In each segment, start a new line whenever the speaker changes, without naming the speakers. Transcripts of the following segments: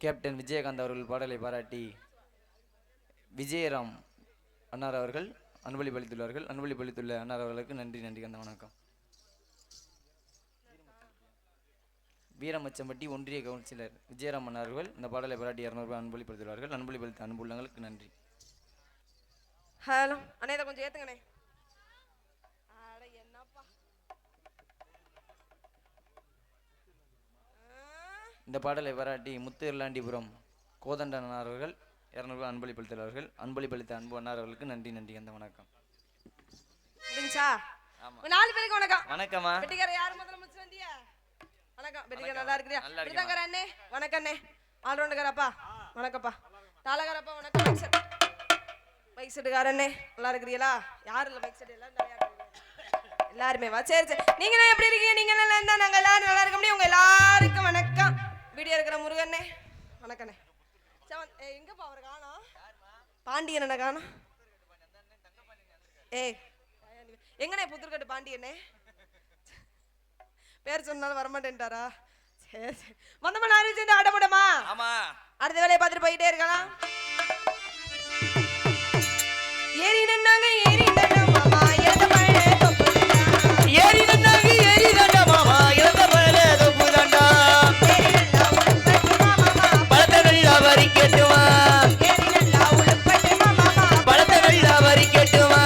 Captain Vijayakanth அவர்கள் பாடலை பாராட்டி விஜயராம் அன்னார் அவர்கள் அன்பளிப்பளித்துள்ளார்கள். அன்பளிப்பளித்துள்ள அன்னார் அவர்களுக்கு நன்றி நன்றி கந்த வணக்கம். வீரமச்சம்பட்டி ஒன்றிய கவுன்சிலர் விஜயராம் அன்னார்கள் இந்த பாடலை பாராட்டி 200 ரூபாய் அன்பளிப்படுத்துள்ளார்கள். அன்பளிப்பளித்த அன்புள்ளங்களுக்கு நன்றி.
ஹலோ அண்ணே, இதை கொஞ்சம் ஏத்துங்கண்ணே. என்னப்பா
இந்த பாடலை பாராட்டி முத்து இருளாண்டிபுரம் கோதண்டன் அவர்கள் 200 ரூபாய் அன்பளிப்படுத்துள்ளார்கள். அன்பளிப்பளித்த அன்பு அன்னார் அவர்களுக்கு நன்றி நன்றி அந்த வணக்கம்.
முடிஞ்சா? நாலு பேருக்கு வணக்கம்.
வணக்கம்மா.
பெட்டிக்கார யார் முதல்ல முடிச்சு வந்தியா? வணக்கம் பெட்டிக்கார, நல்லா இருக்கிறியா? விருதாகர அண்ணே வணக்கம் அண்ணே. ஆல்ரவுண்டுக்காரப்பா வணக்கம்ப்பா. தாளகாரப்பா வணக்கம். பைக் செட்டுக்கார அண்ணே நல்லா இருக்கிறீங்களா? யாரும் இல்லை பைக் செட் எல்லாரும் நிறையா எல்லாருமே வா. சரி சரி, நீங்க எப்படி இருக்கீங்க? நீங்க நல்லா இருந்தா நாங்க எல்லாரும் நல்லா இருக்க முடியும். உங்க எல்லாருக்கும் வணக்கம். வீடியோ இருக்கிற முருகண்ணே வணக்கண்ணே. எங்கப்பா அவரை காணோம்? பாண்டியன் என்ன காணோம்? ஏய் எங்கண்ணே புத்தூர்கட்டு பாண்டியண்ணே? பேர் சொன்னாலும் வரமாட்டேன்ட்டாரா? சரி சரி, மொத்தமா நான் சேர்ந்து ஆட முடியுமா?
ஆமா,
அடுத்த வேலையை பார்த்துட்டு போயிட்டே இருக்கலாம். ஏறி நின்னாங்க ஏறி நின்னா மாமா இறந்த பழ தொப்பு
ஏறி நின்னாங்க ஏறி நின்னா மாமா இறந்த பழ தொப்பு தாண்டா பழத்தை நல்லா வரி கேட்டுவா பழத்தை நல்லா வரி கேட்டுவா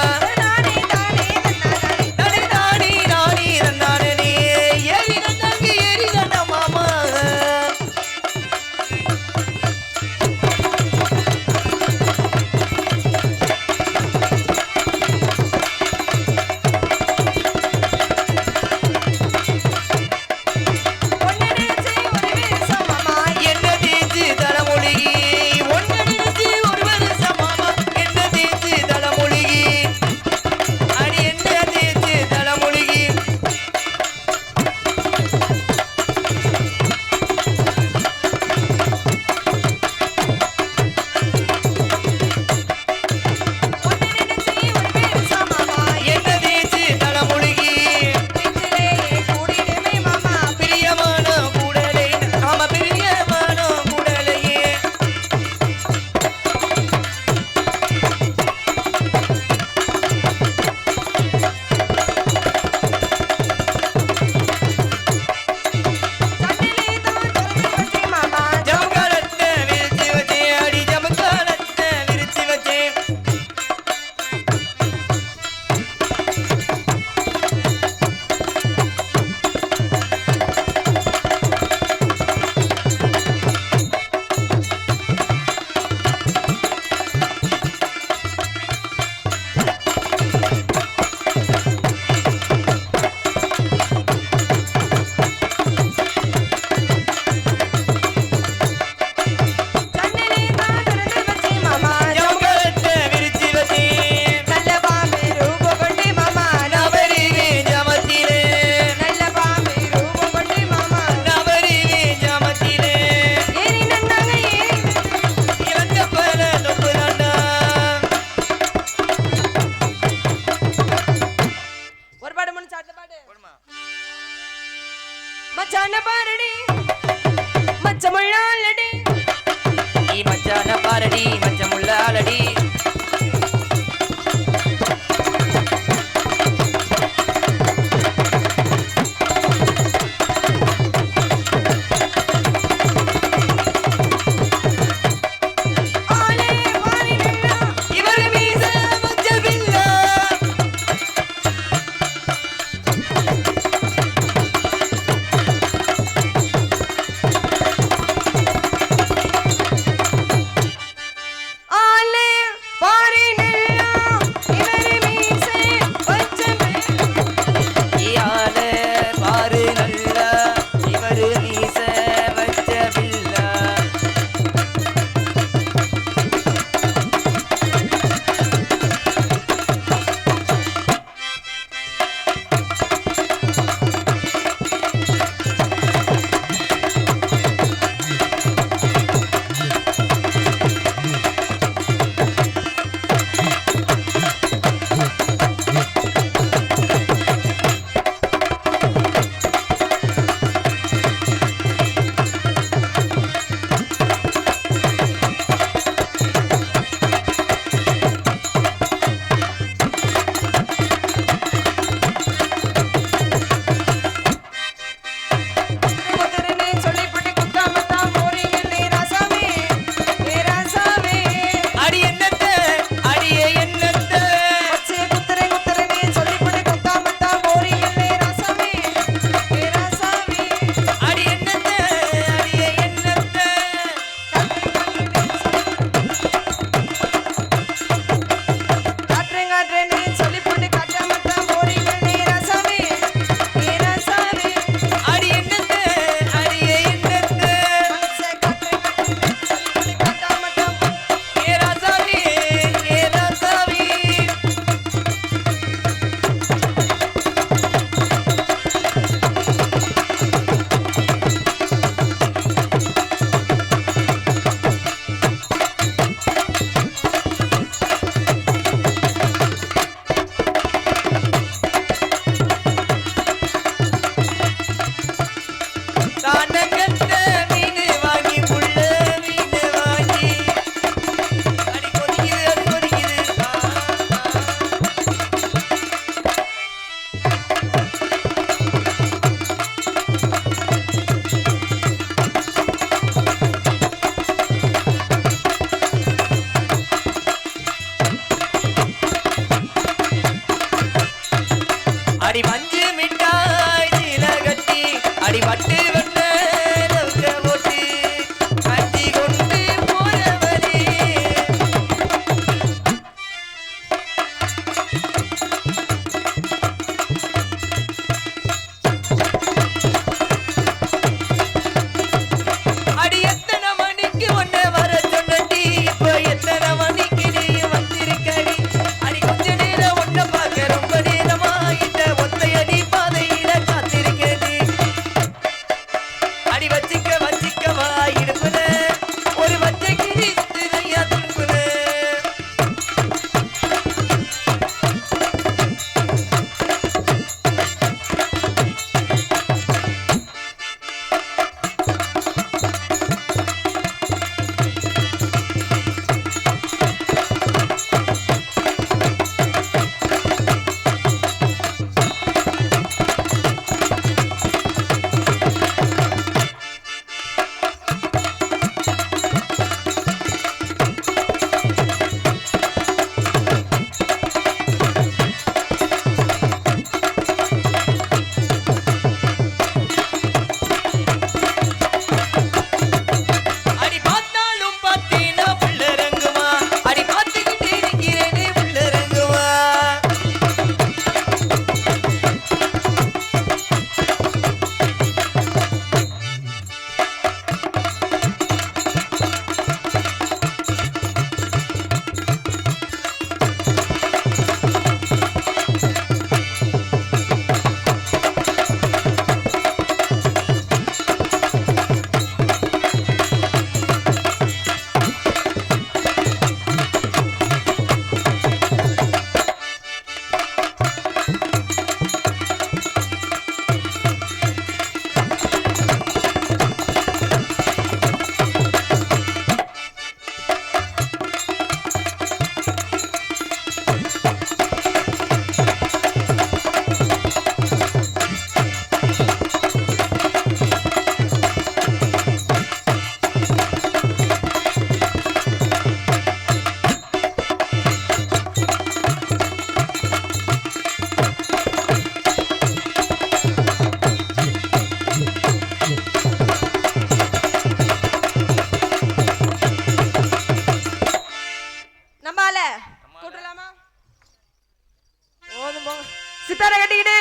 சித்தார கட்டிக்கிட்டு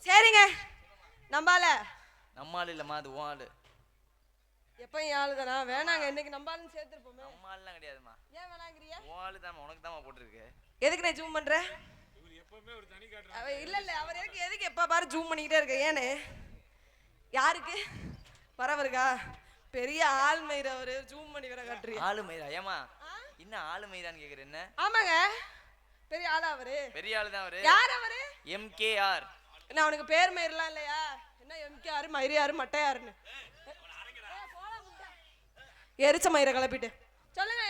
சரிங்க. நம்பால
நம்மால் இல்லம்மா, அது உன் ஆளு.
எப்பயும் ஆளுதானா? வேணாங்க, இன்னைக்கு நம்பாலும் சேர்த்துருப்போமே.
நம்ம ஆளுலாம் கிடையாதுமா.
ஏன் வேணாங்கிறியா?
உன் ஆளு தாம்மா, உனக்கு தாம்மா போட்டிருக்கு.
எதுக்கு நான் ஜூம் பண்றேன்? இல்ல இல்ல, அவர் எதுக்கு எப்ப பாரு ஜூம் பண்ணிக்கிட்டே இருக்க? ஏன்னு யாருக்கு பரவருக்கா? பெரிய ஆள் மயிர அவரு ஜூம் பண்ணி வர காட்டுறீங்க.
ஆளு மயிரா? ஏமா என்ன ஆளு மயிரான்னு கேக்குற? என்ன?
ஆமாங்க, பெரிய ஆளா அவரு?
பெரிய ஆளு தான் அவரு.
யார் அவரு?
MKR.
என்ன அவனுக்கு பேர் மயிரெல்லாம் இல்லையா? என்ன MKR மயிறு யாரு மட்டை யாருன்னு எரிச்ச மயிரை கிளப்பிட்டு சொல்லுங்க.